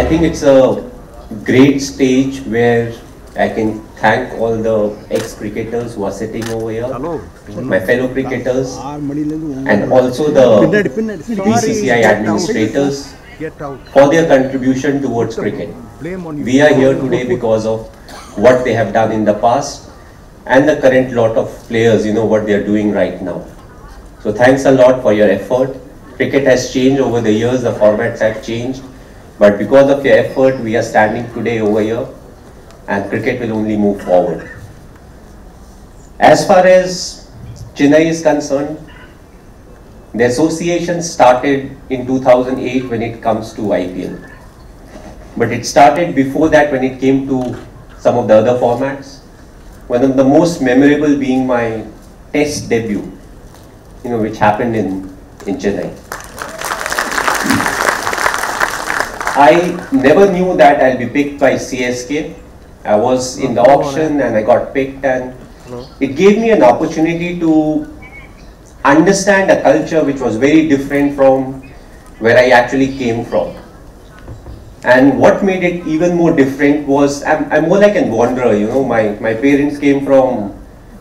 think it's a great stage where I can thank all the ex-cricketers who are sitting over here, my fellow cricketers, and also the BCCI administrators for their contribution towards cricket. We are here today because of what they have done in the past and the current lot of players, what they are doing right now. So thanks a lot for your effort. Cricket has changed over the years, the formats have changed, but because of your effort, we are standing today over here, and cricket will only move forward. As far as Chennai is concerned, the association started in 2008 when it comes to IPL. But it started before that when it came to some of the other formats. One of the most memorable being my test debut, which happened in Chennai. I never knew that I'll be picked by CSK. I was in the auction and I got picked, and it gave me an opportunity to understand a culture which was very different from where I actually came from. And what made it even more different was, I'm more like a wanderer, my parents came from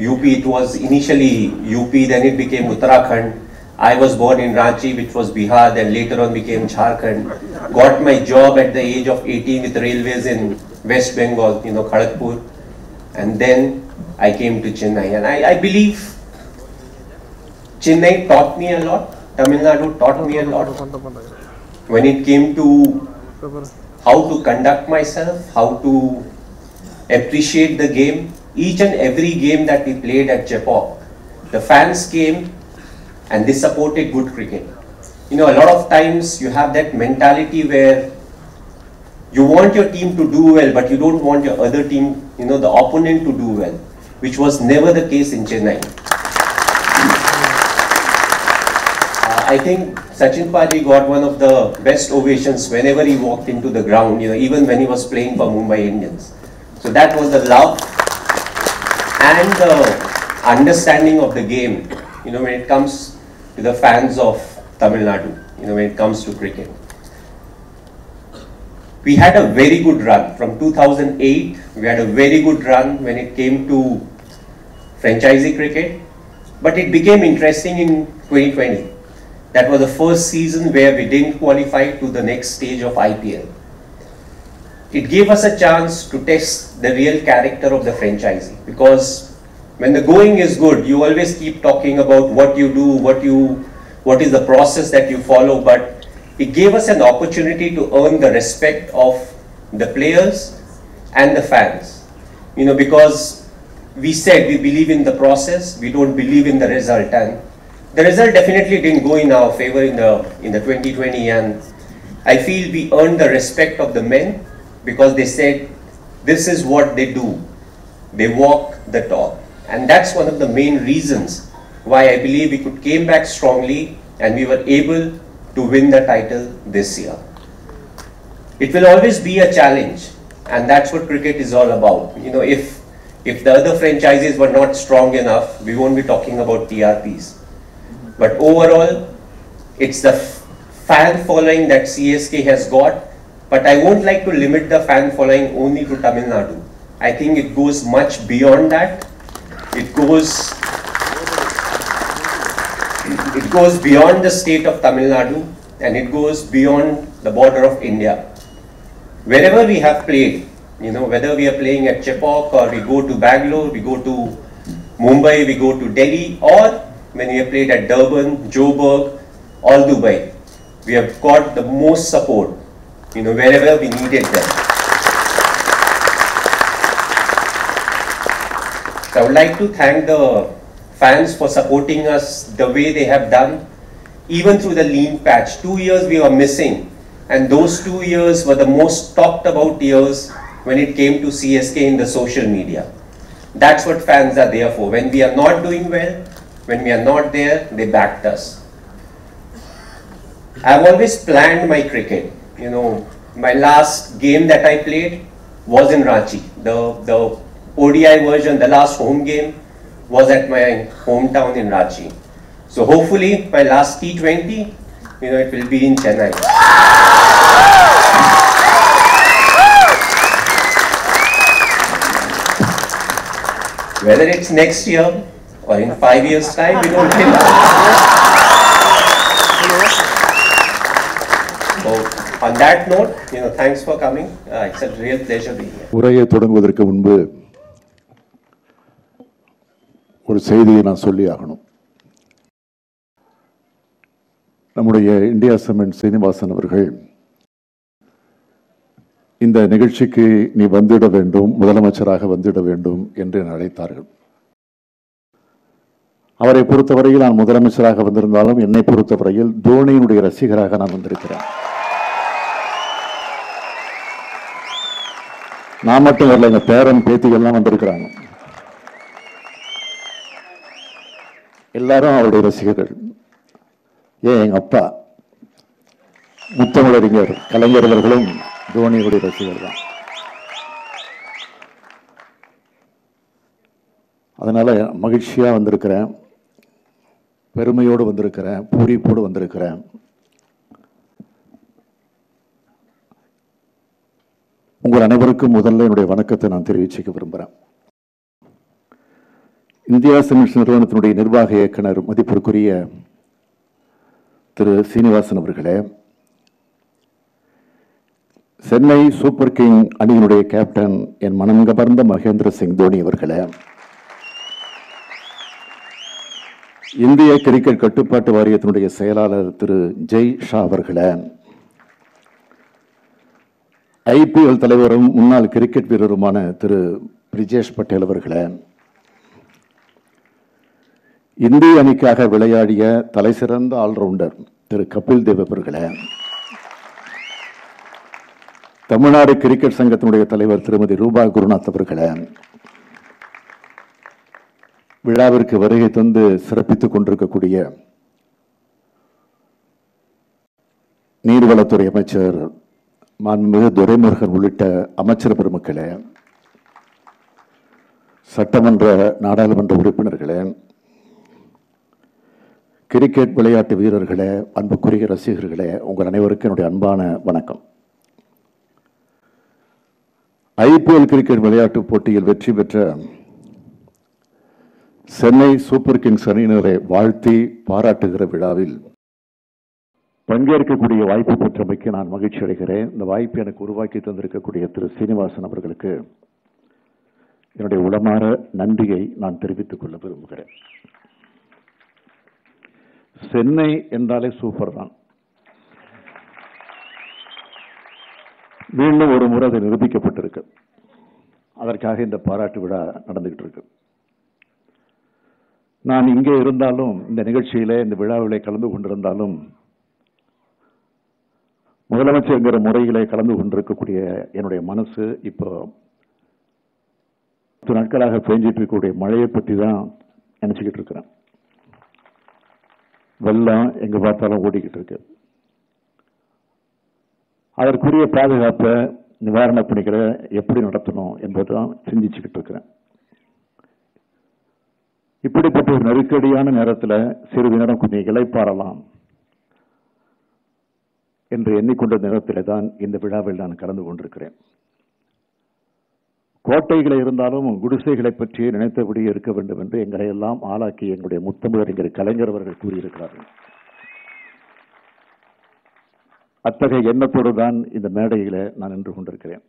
UP. It was initially UP, then it became Uttarakhand. I was born in Ranchi, which was Bihar, then later on became Jharkhand. Got my job at the age of 18 with railways in West Bengal, Kharagpur. And then I came to Chennai. And I believe Chennai taught me a lot. Tamil Nadu taught me a lot. When it came to how to conduct myself, how to appreciate the game. Each and every game that we played at Chepauk, the fans came and they supported good cricket. A lot of times you have that mentality where you want your team to do well, but you don't want your other team, the opponent to do well, which was never the case in Chennai. I think Sachin Paji got one of the best ovations whenever he walked into the ground, even when he was playing for Mumbai Indians. So that was the love and the understanding of the game, when it comes to the fans of Tamil Nadu, when it comes to cricket. We had a very good run. From 2008, we had a very good run when it came to franchisee cricket, but it became interesting in 2020. That was the first season where we didn't qualify to the next stage of IPL. It gave us a chance to test the real character of the franchisee, because when the going is good, you always keep talking about what you do, what is the process that you follow, but it gave us an opportunity to earn the respect of the players and the fans. Because we said we believe in the process, we don't believe in the result, and the result definitely didn't go in our favor in the 2020, and I feel we earned the respect of the men because they said this is what they do. They walk the talk, and that's one of the main reasons why I believe we came back strongly and we were able to win the title this year. It will always be a challenge, and that's what cricket is all about. If the other franchises were not strong enough, we won't be talking about TRPs. But overall, it's the fan following that CSK has got. But I won't like to limit the fan following only to Tamil Nadu. I think it goes much beyond that. It goes beyond the state of Tamil Nadu, and it goes beyond the border of India. Wherever we have played, whether we are playing at Chepauk or we go to Bangalore, we go to Mumbai, we go to Delhi, or when we have played at Durban, Joburg, or Dubai, we have got the most support, wherever we needed them. So I would like to thank the fans for supporting us the way they have done, even through the lean patch. 2 years we were missing, and those 2 years were the most talked about years when it came to CSK in the social media. That's what fans are there for. When we are not doing well, when we are not there, they backed us. I've always planned my cricket. My last game that I played was in Ranchi. The ODI version, the last home game, was at my hometown in Ranchi. So hopefully, my last T20, it will be in Chennai. Whether it's next year or in 5 years' time, we don't know. So, on that note, thanks for coming. It's a real pleasure being here. உரையை தொடங்குவதற்கு முன்பு ஒரு செய்தியை நான் சொல்லி ஆகணும். நம்முடைய India cement Srinivasan அவர்கள் இந்த நிகழ்ச்சிக்கு நீ வந்துட வேண்டும், முதலமைச்சராக வந்துட வேண்டும் என்று அழைத்தார்கள். அவரை பொறுத்தவரையில் நான் முதலமைச்சராக வந்திருந்தாலும் என்னை பொறுத்தவரையில் தோனியினுடைய ரசிகராக நான் வந்திருக்கிறேன். நான் மட்டும் வரல, எங்க பேரன் பேத்திகள்லாம் வந்திருக்கிறாங்க. எல்லாரும் அவருடைய ரசிகர்கள். ஏன் எங்க அப்பா முத்தமிழறிஞர் கலைஞர் அவர்களும் தோனியுடைய ரசிகர் தான். அதனால மகிழ்ச்சியா வந்திருக்கிறேன், பெருமையோடு வந்திருக்கிறேன், பூரிப்போடு வந்திருக்கிறேன். உங்கள் அனைவருக்கும் முதல்ல என்னுடைய வணக்கத்தை நான் தெரிவிச்சுக்க விரும்புகிறேன். இந்தியா சிமெண்ட்ஸ் நிறுவனத்தினுடைய நிர்வாக இயக்குனர் மதிப்பிற்குரிய திரு சீனிவாசன் அவர்களே, சென்னை சூப்பர் கிங் அணியினுடைய கேப்டன் என் மனம் கவர்ந்த மகேந்திர சிங் தோனி அவர்களே, இந்திய கிரிக்கெட் கட்டுப்பாட்டு வாரியத்தினுடைய செயலாளர் திரு ஜெய் ஷா அவர்களே, ஐபிஎல் தலைவரும் முன்னாள் கிரிக்கெட் வீரருமான திரு பிரிஜேஷ் பட்டேல் அவர்களே, இந்திய அணிக்காக விளையாடிய தலைசிறந்த ஆல்ரவுண்டர் திரு கபில் தேவ் அவர்களே, தமிழ்நாடு கிரிக்கெட் சங்கத்தினுடைய தலைவர் திருமதி ரூபா குருநாத் அவர்களே, விழாவிற்கு வருகை தந்து சிறப்பித்துக் கொண்டிருக்கக்கூடிய நீர்வளத்துறை அமைச்சர் மாண்புமிகு துரைமுருகன் உள்ளிட்ட அமைச்சர் பெருமக்களே, சட்டமன்ற நாடாளுமன்ற உறுப்பினர்களே, கிரிக்கெட் விளையாட்டு வீரர்களே, அன்புக்குரிய ரசிகர்களே, உங்கள் அனைவருக்கும் என்னுடைய அன்பான வணக்கம். ஐபிஎல் கிரிக்கெட் விளையாட்டு போட்டியில் வெற்றி பெற்ற சென்னை சூப்பர் கிங்ஸ் அணியினரை வாழ்த்தி பாராட்டுகிற விழாவில் பங்கேற்கக்கூடிய வாய்ப்பு பெற்றமைக்கு நான் மகிழ்ச்சி அடைகிறேன். இந்த வாய்ப்பை எனக்கு உருவாக்கி தந்திருக்கக்கூடிய திரு சீனிவாசன் அவர்களுக்கு என்னுடைய உளமாற நன்றியை நான் தெரிவித்துக் கொள்ள விரும்புகிறேன். சென்னை என்றாலே சூப்பர் தான். மீண்டும் ஒரு முறை அது நிரூபிக்கப்பட்டிருக்கு. அதற்காக இந்த பாராட்டு விழா நடந்துகிட்டு இருக்கு. நான் இங்கே இருந்தாலும், இந்த நிகழ்ச்சியிலே, இந்த விழாவிலே கலந்து கொண்டிருந்தாலும், முதலமைச்சர் என்கிற முறையிலே கலந்து கொண்டிருக்கக்கூடிய என்னுடைய மனசு இப்போ நாட்களாக பெஞ்சிட்டு இருக்கக்கூடிய மழையை பற்றி தான் நினைச்சுக்கிட்டு இருக்கிறேன். வெள்ளம் எங்க பார்த்தாலும் ஓடிக்கிட்டு இருக்கு. அதற்குரிய பாதுகாப்பை, நிவாரண பணிகளை எப்படி நடத்தணும் என்பதுதான் சிந்திச்சுக்கிட்டு இருக்கிறேன். இப்படிப்பட்ட ஒரு நெருக்கடியான நேரத்தில் சிறிது நேரம் கொஞ்சம் இளைப்பாறலாம் என்று எண்ணிக்கொண்ட நேரத்தில் தான் இந்த விழாவில் நான் கலந்து கொண்டிருக்கிறேன். கோட்டைகளை இருந்தாலும் குடிசைகளை பற்றி நினைத்தபடி இருக்க வேண்டும் என்று எங்களை எல்லாம் ஆளாக்கி எங்களுடைய முத்தமிழறிஞர் கலைஞர் அவர்கள் கூறியிருக்கிறார்கள். அத்தகைய எண்ணத்தோடு தான் இந்த மேடையில் நான் நின்று கொண்டிருக்கிறேன்.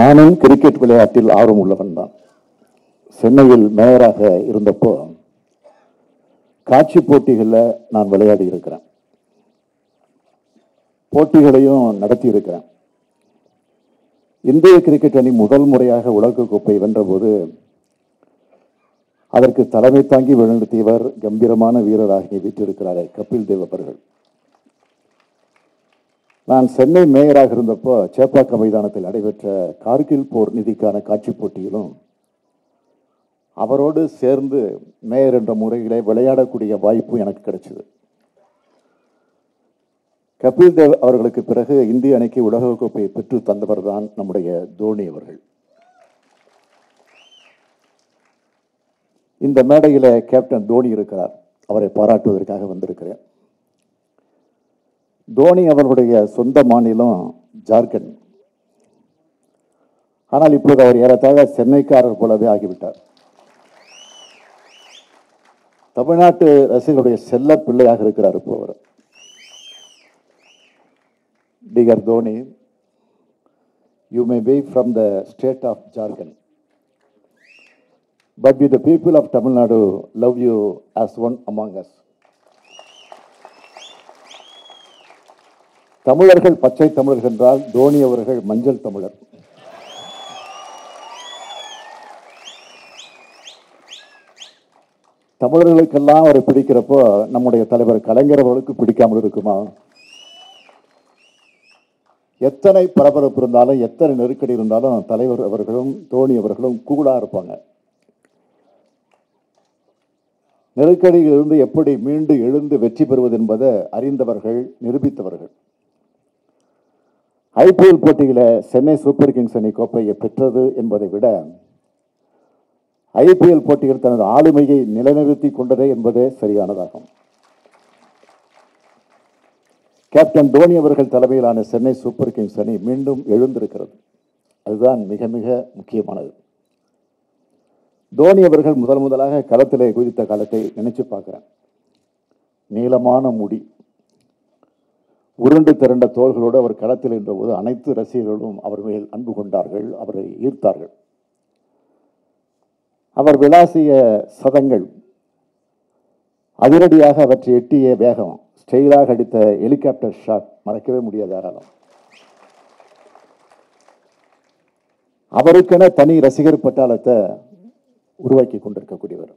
நானும் கிரிக்கெட் விளையாட்டில் ஆர்வம் உள்ளவன் தான். சென்னையில் மேயராக இருந்தப்போ காட்சி போட்டிகளில் நான் விளையாடி இருக்கிறேன், போட்டிகளையும் நடத்தி இருக்கிறேன். இந்திய கிரிக்கெட் அணி முதல் முறையாக உலகக்கோப்பை வென்றபோது அதற்கு தலைமை தாங்கி வழிநடத்தியவர் கம்பீரமான வீரராகி வீட்டிருக்கிறாரே கபில் தேவ் அவர்கள். நான் சென்னை மேயராக இருந்தப்போ சேப்பாக்கம் மைதானத்தில் நடைபெற்ற கார்கில் போர் நிதிக்கான காட்சி போட்டியிலும் அவரோடு சேர்ந்து மேயர் என்ற முறையிலே விளையாடக்கூடிய வாய்ப்பு எனக்கு கிடைச்சது. கபில் தேவ் அவர்களுக்கு பிறகு இந்திய அணிக்கு உலகக்கோப்பையை பெற்று தந்தவர் தான் நம்முடைய தோனி அவர்கள். இந்த மேடையில் கேப்டன் தோனி இருக்கிறார், அவரை பாராட்டுவதற்காக வந்திருக்கிறேன். தோனி அவர்களுடைய சொந்த மாநிலம் ஜார்க்கண்ட். ஆனால் இப்போது அவர் ஏறத்தாழ சென்னைக்காரர் போலவே ஆகிவிட்டார். தமிழ்நாட்டு ரசிகர்களுடைய செல்ல பிள்ளையாக இருக்கிறார் இப்போ அவர். Dear Dhoni, you may be from the state of Jharkhand, but the people of Tamil Nadu love you as one among us. தமிழர்கள் பச்சை தமிழர்கள் என்றால் தோனி அவர்கள் மஞ்சள் தமிழர். தமிழர்களுக்கெல்லாம் அவரை பிடிக்கிறப்போ நம்முடைய தலைவர் கலைஞர் அவர்களுக்கு பிடிக்காமல் இருக்குமா? எத்தனை பரபரப்பு இருந்தாலும் எத்தனை நெருக்கடி இருந்தாலும் தலைவர் அவர்களும் தோனி அவர்களும் கூலா இருப்பாங்க. நெருக்கடியிலிருந்து எப்படி மீண்டு எழுந்து வெற்றி பெறுவது என்பதை அறிந்தவர்கள், நிரூபித்தவர்கள். ஐபிஎல் போட்டியில சென்னை சூப்பர் கிங்ஸ் அணி கோப்பையை பெற்றது என்பதை விட ஐபிஎல் போட்டியில் தனது ஆளுமையை நிலைநிறுத்தி கொண்டதே என்பதே சரியானதாகும். கேப்டன் தோனி அவர்கள் தலைமையிலான சென்னை சூப்பர் கிங்ஸ் அணி மீண்டும் எழுந்திருக்கிறது. அதுதான் மிக மிக முக்கியமானது. தோனி அவர்கள் முதலாக களத்திலே குதித்த காலத்தை நினைச்சு பார்க்கிறேன். நீளமான முடி, உருண்டு திரண்ட தோள்களோடு அவர் களத்தில் என்ற போது அனைத்து ரசிகர்களும் அவர் மேல் அன்பு கொண்டார்கள், அவரை ஈர்த்தார்கள். அவர் விளாசிய சதங்கள், அதிரடியாக அவற்றை எட்டிய வேகம், ஸ்டைலாக அடித்த ஹெலிகாப்டர் ஷாட் மறக்கவே முடியாது யாராலும். அவருக்கென தனி ரசிகர் பட்டாளத்தை உருவாக்கி கொண்டிருக்கக்கூடியவர்.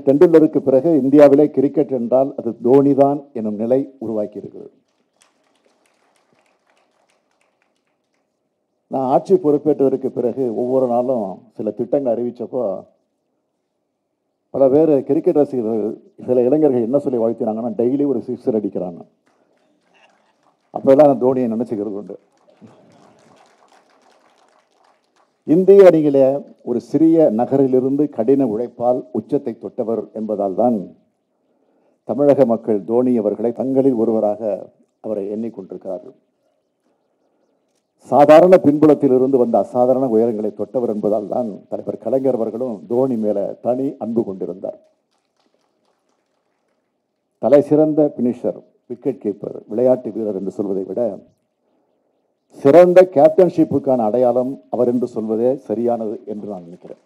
டெண்டுல்கருக்கு பிறகு இந்தியாவிலே கிரிக்கெட் என்றால் அது தோனி தான் எனும் நிலை உருவாக்கி இருக்கிறது. நான் ஆட்சி பொறுப்பேற்றதற்கு பிறகு ஒவ்வொரு நாளும் சில திட்டங்கள் அறிவிச்சப்போ பல பேர் கிரிக்கெட் ரசிகர்கள், சில இளைஞர்கள் என்ன சொல்லி வாழ்த்தினாங்கன்னா, டெய்லி ஒரு சிக்ஸர் அடிக்கிறாங்க. அப்பெல்லாம் நான் தோனியை நினைச்சுக்கிறது உண்டு. இந்திய அணியிலே ஒரு சிறிய நகரிலிருந்து கடின உழைப்பால் உச்சத்தை தொட்டவர் என்பதால் தான் தமிழக மக்கள் தோனி அவர்களை தங்களில் ஒருவராக அவரை எண்ணிக்கொண்டிருக்கிறார்கள். சாதாரண பின்புலத்தில் இருந்து வந்த அசாதாரண உயரங்களை தொட்டவர் என்பதால் தான் தலைவர் கலைஞர் அவர்களும் தோனி மேல தனி அன்பு கொண்டிருந்தார். தலை சிறந்த பினிஷர், விக்கெட் கீப்பர், விளையாட்டு வீரர் என்று சொல்வதை விட சிறந்த கேப்டன்ஷிப்புக்கான அடையாளம் அவர் என்று சொல்வதே சரியானது என்று நான் நினைக்கிறேன்.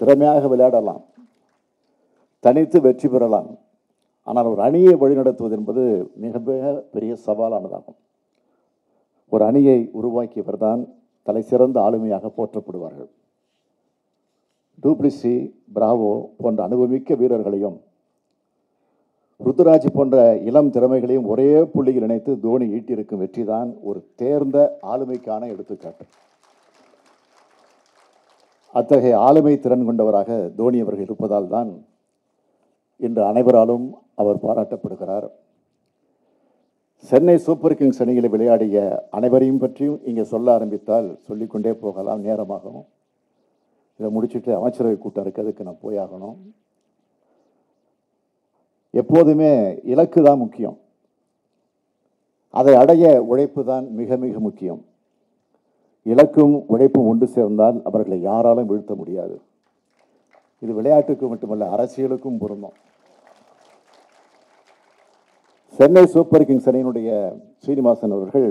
திறமையாக விளையாடலாம், தனித்து வெற்றி பெறலாம், ஆனால் ஒரு அணியை வழிநடத்துவது என்பது மிக மிக பெரிய சவாலானதாகும். ஒரு அணியை உருவாக்கியவர் தான் தலை சிறந்த ஆளுமையாக போற்றப்படுவார்கள். டூப்ளிசி, பிராவோ போன்ற அனுபவமிக்க வீரர்களையும் ருத்துராஜ் போன்ற இளம் திறமைகளையும் ஒரே புள்ளியில் இணைத்து தோனி ஈட்டியிருக்கும் வெற்றிதான் ஒரு தேர்ந்த ஆளுமைக்கான எடுத்துக்காட்டு. அத்தகைய ஆளுமை திறன் கொண்டவராக தோனி அவர்கள் இருப்பதால் தான் இன்று அனைவராலும் அவர் பாராட்டப்படுகிறார். சென்னை சூப்பர் கிங்ஸ் அணியில் விளையாடிய அனைவரையும் பற்றியும் இங்கே சொல்ல ஆரம்பித்தால் சொல்லிக்கொண்டே போகலாம், நேரமாகும். இதை முடிச்சுட்டு அமைச்சரவை கூட்டம் இருக்கு, அதுக்கு நான் போயாகணும். எப்போதுமே இலக்கு தான் முக்கியம், அதை அடைய உழைப்பு தான் மிக மிக முக்கியம். இலக்கும் உழைப்பும் ஒன்று சேர்ந்தால் அவர்களை யாராலும் வீழ்த்த முடியாது. இது விளையாட்டுக்கு மட்டுமல்ல, அரசியலுக்கும் பொருந்தும். சென்னை சூப்பர் கிங்ஸ் அணியினுடைய ஸ்ரீனிவாசன் அவர்கள்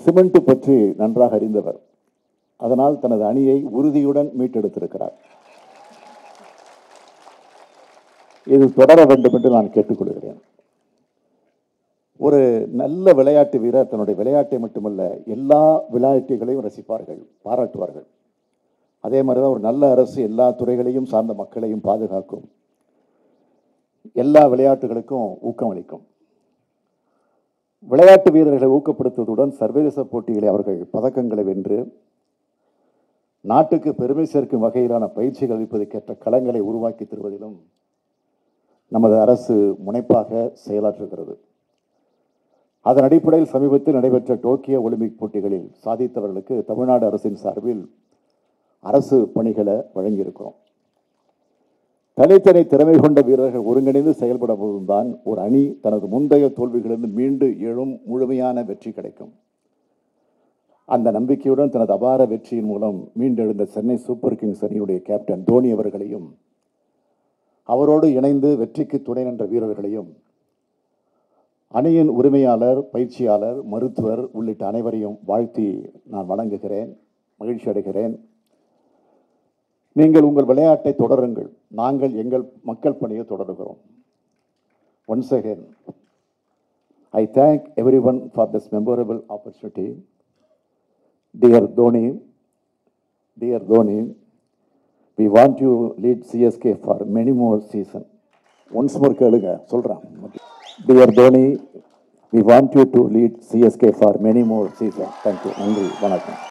சிமெண்ட் பற்றி நன்றாக அறிந்தவர். அதனால் தனது அணியை உறுதியுடன் மீட்டெடுத்திருக்கிறார். இது தொடர வேண்டும் என்று நான் கேட்டுக்கொள்கிறேன். ஒரு நல்ல விளையாட்டு வீரர் தன்னுடைய விளையாட்டை மட்டுமல்ல எல்லா விளையாட்டுகளையும் ரசிப்பார்கள், பாராட்டுவார்கள். அதே மாதிரிதான் ஒரு நல்ல அரசு எல்லா துறைகளையும் சார்ந்த மக்களையும் பாதுகாக்கும், எல்லா விளையாட்டுகளுக்கும் ஊக்கமளிக்கும். விளையாட்டு வீரர்களை ஊக்கப்படுத்துவதுடன் சர்வதேச போட்டிகளை அவர்கள் பதக்கங்களை வென்று நாட்டுக்கு பெருமை சேர்க்கும் வகையிலான பயிற்சிகள் அளிப்பதற்கேற்ற களங்களை உருவாக்கி தருவதிலும் நமது அரசு முனைப்பாக செயலாற்றுகிறது. அதன் அடிப்படையில் சமீபத்தில் நடைபெற்ற டோக்கியோ ஒலிம்பிக் போட்டிகளில் சாதித்தவர்களுக்கு தமிழ்நாடு அரசின் சார்பில் அரசு பணிகளை வழங்கியிருக்கிறோம். தனித்தனி திறமை கொண்ட வீரர்கள் ஒருங்கிணைந்து செயல்பட போதும்தான் ஒரு அணி தனது முந்தைய தோல்விகளிலிருந்து மீண்டு எழும் முழுமையான வெற்றி கிடைக்கும். அந்த நம்பிக்கையுடன் தனது அபார வெற்றியின் மூலம் மீண்டெழுந்த சென்னை சூப்பர் கிங்ஸ் அணியுடைய கேப்டன் தோனி அவர்களையும் அவரோடு இணைந்து வெற்றிக்கு துணை நின்ற வீரர்களையும் அணியின் உரிமையாளர், பயிற்சியாளர், மருத்துவர் உள்ளிட்ட அனைவரையும் வாழ்த்தி நான் வணங்குகிறேன், மகிழ்ச்சி அடைகிறேன். நீங்கள் உங்கள் விளையாட்டை தொடருங்கள், நாங்கள் எங்கள் மக்கள் பணியை தொடருகிறோம். Once again, I thank everyone for this memorable opportunity. Dear Dhoni, we want you to lead CSK for many more seasons. Once more கேளுங்க சொல்றேன். Dear Dhoni, we want you to lead CSK for many more seasons. Thank you. நன்றி, வணக்கம்.